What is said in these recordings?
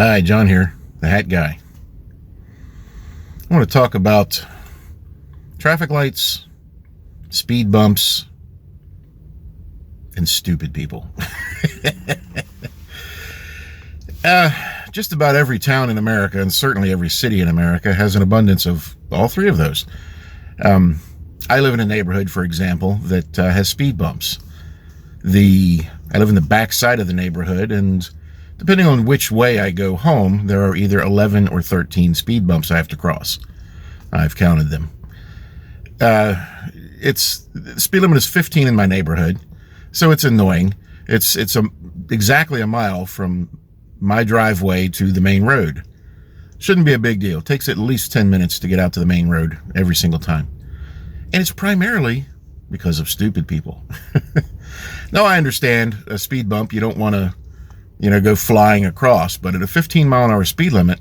Hi, John here, the Hat Guy. I want to talk about traffic lights, speed bumps, and stupid people. Just about every town in America, and certainly every city in America, has an abundance of all three of those. I live in a neighborhood, for example, that has speed bumps. I live in the back side of the neighborhood, and depending on which way I go home, there are either 11 or 13 speed bumps I have to cross. I've counted them. The speed limit is 15 in my neighborhood, so it's annoying. It's exactly a mile from my driveway to the main road. Shouldn't be a big deal. It takes at least 10 minutes to get out to the main road every single time. And it's primarily because of stupid people. Now, I understand a speed bump, you don't want to go flying across, but at a 15-mile-an-hour speed limit,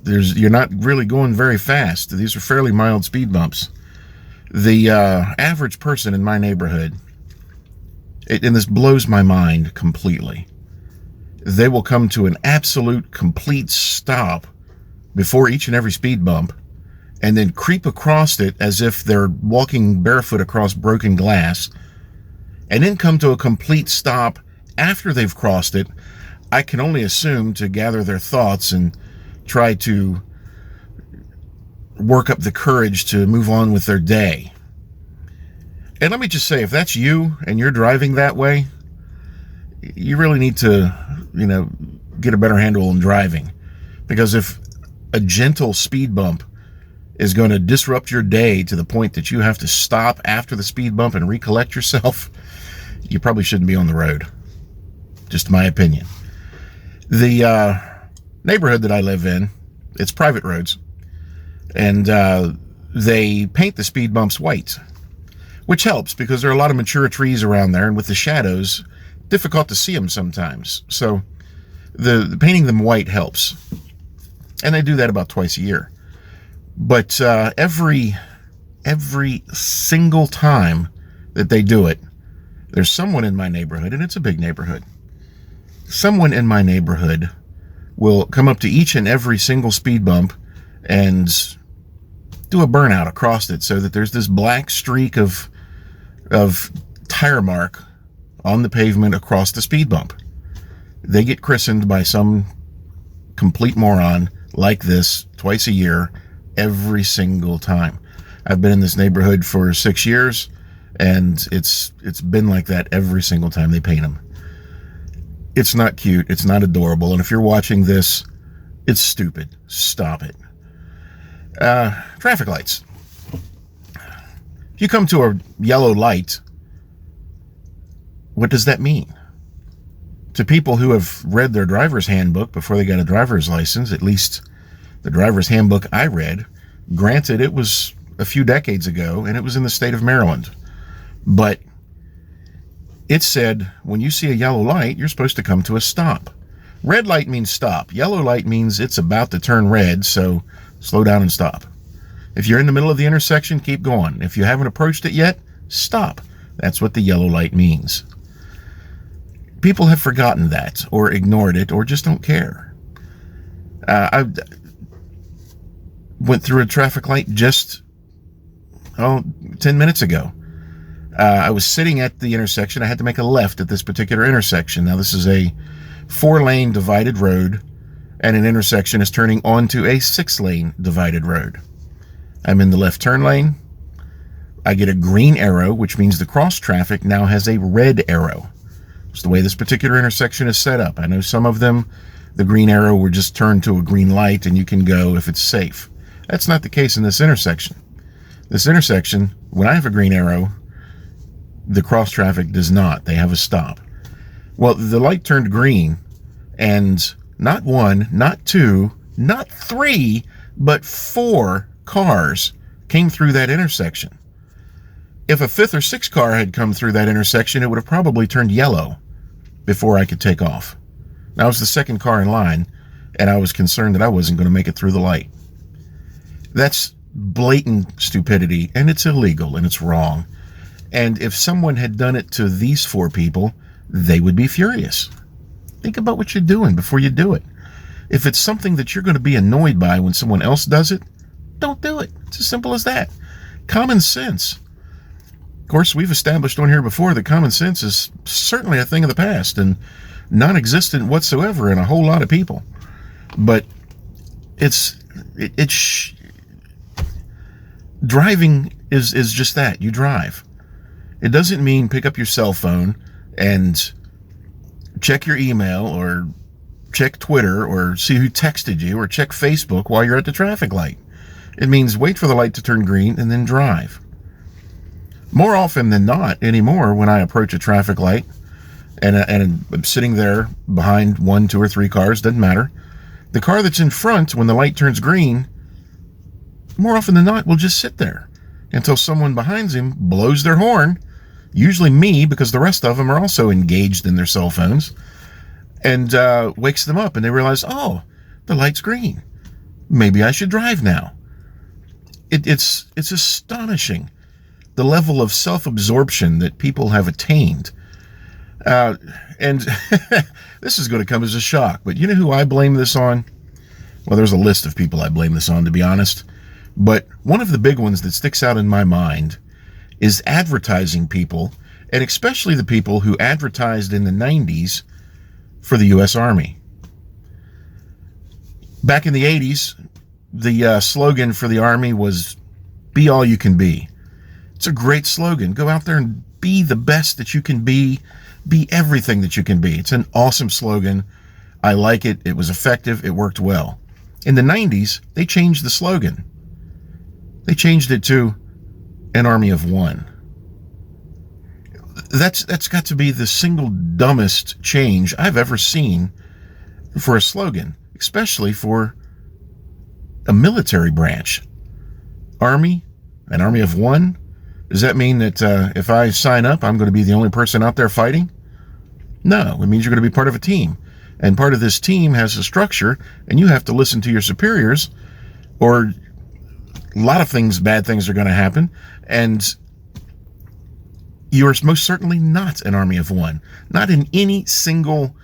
you're not really going very fast. These are fairly mild speed bumps. The average person in my neighborhood, and this blows my mind completely, they will come to an absolute complete stop before each and every speed bump, and then creep across it as if they're walking barefoot across broken glass, and then come to a complete stop after they've crossed it. I can only assume to gather their thoughts and try to work up the courage to move on with their day. And let me just say, if that's you and you're driving that way, you really need to, get a better handle on driving. Because if a gentle speed bump is going to disrupt your day to the point that you have to stop after the speed bump and recollect yourself, you probably shouldn't be on the road. Just my opinion. The neighborhood that I live in, it's private roads, and they paint the speed bumps white, which helps because there are a lot of mature trees around there, and with the shadows, difficult to see them sometimes. So the painting them white helps, and they do that about twice a year. But every single time that they do it, there's someone in my neighborhood, and it's a big neighborhood. Someone in my neighborhood will come up to each and every single speed bump and do a burnout across it so that there's this black streak of tire mark on the pavement across the speed bump. They get christened by some complete moron like this twice a year, every single time. I've been in this neighborhood for 6 years, and it's been like that every single time they paint them. It's not cute. It's not adorable. And if you're watching this, it's stupid. Stop it. Traffic lights. If you come to a yellow light, what does that mean? To people who have read their driver's handbook before they got a driver's license, at least the driver's handbook I read, granted it was a few decades ago and it was in the state of Maryland, but it said, when you see a yellow light, you're supposed to come to a stop. Red light means stop. Yellow light means it's about to turn red, so slow down and stop. If you're in the middle of the intersection, keep going. If you haven't approached it yet, stop. That's what the yellow light means. People have forgotten that, or ignored it, or just don't care. I went through a traffic light just 10 minutes ago. I was sitting at the intersection. I had to make a left at this particular intersection. Now, this is a 4-lane divided road, and an intersection is turning onto a 6-lane divided road. I'm in the left turn lane. I get a green arrow, which means the cross traffic now has a red arrow. It's the way this particular intersection is set up. I know some of them, the green arrow will just turn to a green light and you can go if it's safe. That's not the case in this intersection. This intersection, when I have a green arrow, the cross traffic does not. They have a stop. Well, the light turned green, and not one, not two, not three, but 4 cars came through that intersection. If a 5th or 6th car had come through that intersection, it would have probably turned yellow before I could take off. I was the 2nd car in line, and I was concerned that I wasn't going to make it through the light. That's blatant stupidity, and it's illegal, and it's wrong. And if someone had done it to these 4 people, they would be furious. Think about what you're doing before you do it. If it's something that you're going to be annoyed by when someone else does it, don't do it. It's as simple as that. Common sense. Of course, we've established on here before that common sense is certainly a thing of the past and non-existent whatsoever in a whole lot of people. But driving is just that. You drive. It doesn't mean pick up your cell phone and check your email or check Twitter or see who texted you or check Facebook while you're at the traffic light. It means wait for the light to turn green and then drive. More often than not anymore, when I approach a traffic light and I'm sitting there behind 1, 2, or 3 cars, doesn't matter. The car that's in front, when the light turns green, more often than not will just sit there until someone behind him blows their horn, usually me, because the rest of them are also engaged in their cell phones, and wakes them up, and they realize, oh, the light's green. Maybe I should drive now. It's astonishing the level of self-absorption that people have attained. And this is going to come as a shock, but you know who I blame this on? Well, there's a list of people I blame this on, to be honest. But one of the big ones that sticks out in my mind is advertising people, and especially the people who advertised in the 90s for the U.S. Army. Back in the 80s, the slogan for the Army was, "Be all you can be." It's a great slogan. Go out there and be the best that you can be. Be everything that you can be. It's an awesome slogan. I like it. It was effective. It worked well. In the 90s, they changed the slogan. They changed it to an army of one. That's got to be the single dumbest change I've ever seen for a slogan, especially for a military branch. Army, an army of one. Does that mean that if I sign up, I'm going to be the only person out there fighting? No, it means you're going to be part of a team. And part of this team has a structure, and you have to listen to your superiors, or a lot of things, bad things are going to happen. And you are most certainly not an army of one. Not in any single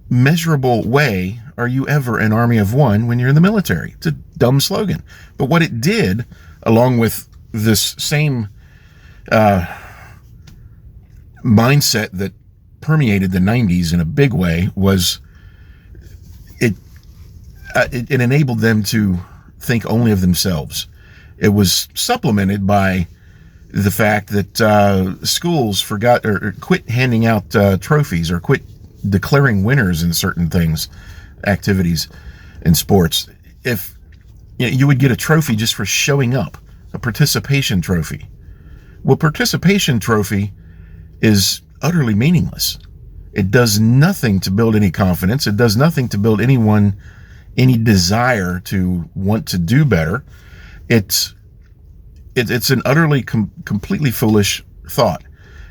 measurable way are you ever an army of one when you're in the military. It's a dumb slogan. But what it did, along with this same mindset that permeated the 90s in a big way, was it enabled them to think only of themselves. It was supplemented by the fact that schools forgot or quit handing out trophies, or quit declaring winners in certain things, activities in sports. If you would get a trophy just for showing up, a participation trophy. Well, participation trophy is utterly meaningless. It does nothing to build any confidence. It does nothing to build anyone any desire to want to do better. It's an utterly completely foolish thought,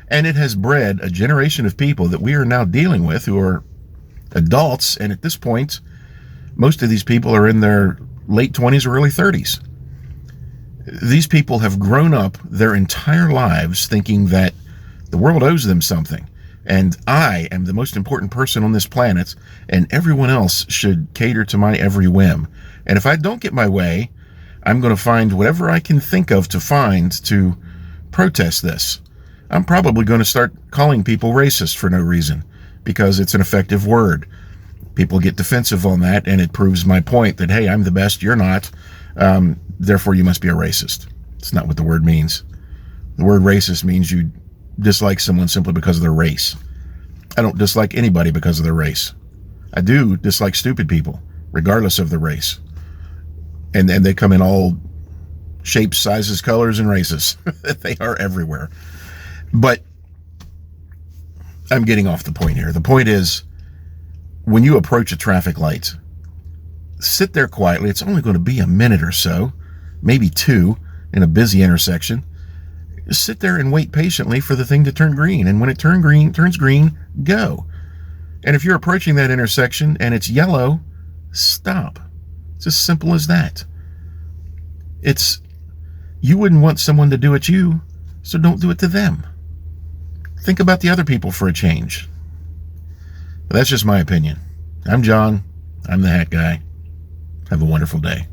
and it has bred a generation of people that we are now dealing with who are adults, and at this point, most of these people are in their late 20s or early 30s. These people have grown up their entire lives thinking that the world owes them something, and I am the most important person on this planet, and everyone else should cater to my every whim. And if I don't get my way, I'm going to find whatever I can think of to find to protest this. I'm probably going to start calling people racist for no reason, because it's an effective word. People get defensive on that, and it proves my point that, hey, I'm the best, you're not, therefore you must be a racist. It's not what the word means. The word racist means you dislike someone simply because of their race. I don't dislike anybody because of their race. I do dislike stupid people, regardless of their race. And they come in all shapes, sizes, colors, and races. They are everywhere. But I'm getting off the point here. The point is, when you approach a traffic light, sit there quietly. It's only going to be a minute or so, maybe 2, in a busy intersection. Just sit there and wait patiently for the thing to turn green. And when it turns green, go. And if you're approaching that intersection and it's yellow, stop. It's as simple as that. You wouldn't want someone to do it to you, so don't do it to them. Think about the other people for a change. But that's just my opinion. I'm John. I'm the Hat Guy. Have a wonderful day.